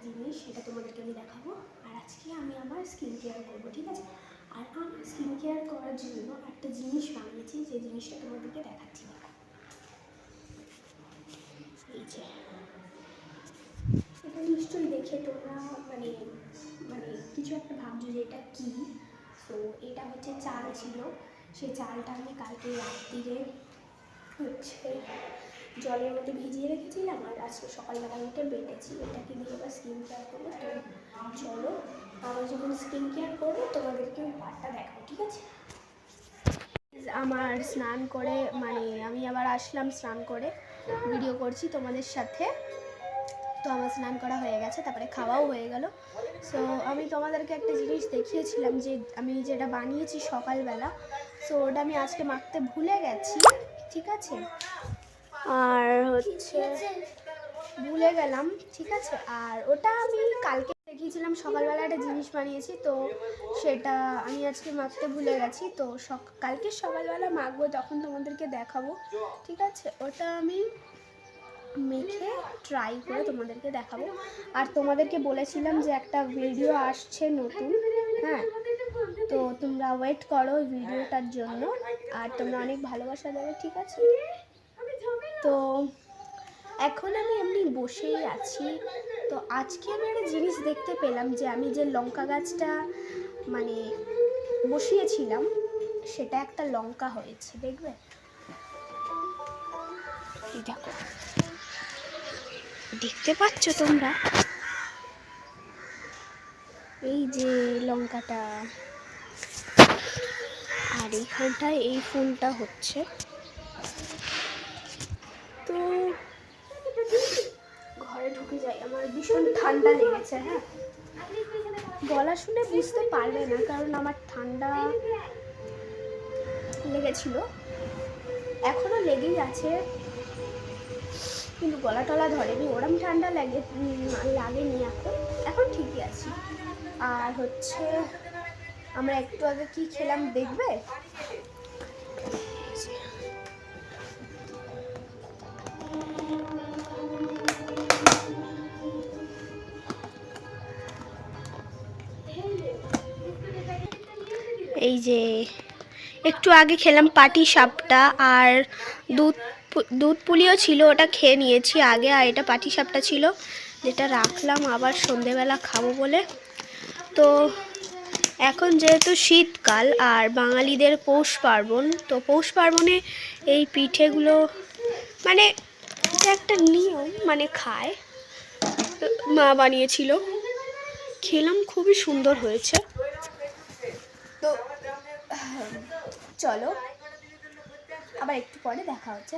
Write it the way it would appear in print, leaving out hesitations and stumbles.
জিনিস, সেটা তোমাদেরকে আমি দেখাবো। আর আজকে আমি আমার স্কিন কেয়ার করবো, ঠিক আছে? আর আমার স্কিন কেয়ার করার জন্য একটা জিনিস বানিয়েছি, যে জিনিসটা তোমাদেরকে দেখাচ্ছি। এই যে এটা নিশ্চয়ই দেখে তোমরা মানে মানে কিছু একটা ভাবছো যে এটা কী। তো এটা হচ্ছে চাল ছিল, সেই চালটা আমি কালকে রাত্রিরে হচ্ছে জলের মধ্যে ভিজিয়ে রেখেছিলাম, আর আজকে সকালবেলা উঠে বেটেছি। এটাকে দিয়ে এবার স্কিন কেয়ার করবো। তো চলো, আমার যখন স্কিন কেয়ার করবো তোমাদেরকে ওই পার্টটা দেখাবো, ঠিক আছে? আমার স্নান করে মানে আমি আবার আসলাম স্নান করে, ভিডিও করছি তোমাদের সাথে। তো আমার স্নান করা হয়ে গেছে, তারপরে খাওয়াও হয়ে গেল। সো আমি তোমাদেরকে একটা জিনিস দেখিয়েছিলাম যে আমি যেটা বানিয়েছি সকালবেলা, সো ওটা আমি আজকে মাখতে ভুলে গেছি, ঠিক আছে? আর হচ্ছে ভুলে গেলাম, ঠিক আছে? আর ওটা আমি কালকে দেখিয়েছিলাম, সকালবেলা একটা জিনিস বানিয়েছি, তো সেটা আমি আজকে মাখতে ভুলে গেছি। তো কালকে সকালবেলা মাখবো, তখন তোমাদেরকে দেখাবো, ঠিক আছে? ওটা আমি মেখে ট্রাই করে তোমাদেরকে দেখাবো। আর তোমাদেরকে বলেছিলাম যে একটা ভিডিও আসছে নতুন, হ্যাঁ? তো তোমরা ওয়েট করো ভিডিওটার জন্য, আর তোমরা অনেক ভালোবাসা দেবে, ঠিক আছে? তো এখন আমি এমনি বসেই আছি। তো আজকে আমি একটা জিনিস দেখতে পেলাম, যে আমি যে লঙ্কা গাছটা মানে বসিয়েছিলাম, সেটা একটা লঙ্কা হয়েছে, দেখবে? দেখো, দেখতে পাচ্ছ তোমরা? এই যে লঙ্কাটা, আর এইখানটায় এই ফুলটা হচ্ছে। তো ঘরে ঢুকে যাই, আমার ভীষণ ঠান্ডা লেগেছে। হ্যাঁ, গলা শুনে বুঝতে পারবে না, কারণ আমার ঠান্ডা লেগেছিল, এখনো লেগেই আছে, কিন্তু গলা টলা ধরেনি, ওরম ঠান্ডা লাগেনি এখন, এখন ঠিকই আছি। আর হচ্ছে আমরা একটু আগে কি খেলাম দেখবে? এই যে একটু আগে খেলাম পাটি সাপটা, আর দুধ পুলিও ছিল, ওটা খেয়ে নিয়েছি আগে। আর এটা পাটি সাপটা ছিল, যেটা রাখলাম আবার সন্ধেবেলা খাবো বলে। তো এখন যেহেতু শীতকাল আর বাঙালিদের পৌষ পার্বণ, তো পৌষ পার্বণে এই পিঠেগুলো মানে এটা একটা নিয়ম, মানে খায়, মা বানিয়েছিল, খেলাম, খুবই সুন্দর হয়েছে। তো চলো আবার একটু পরে দেখা হচ্ছে।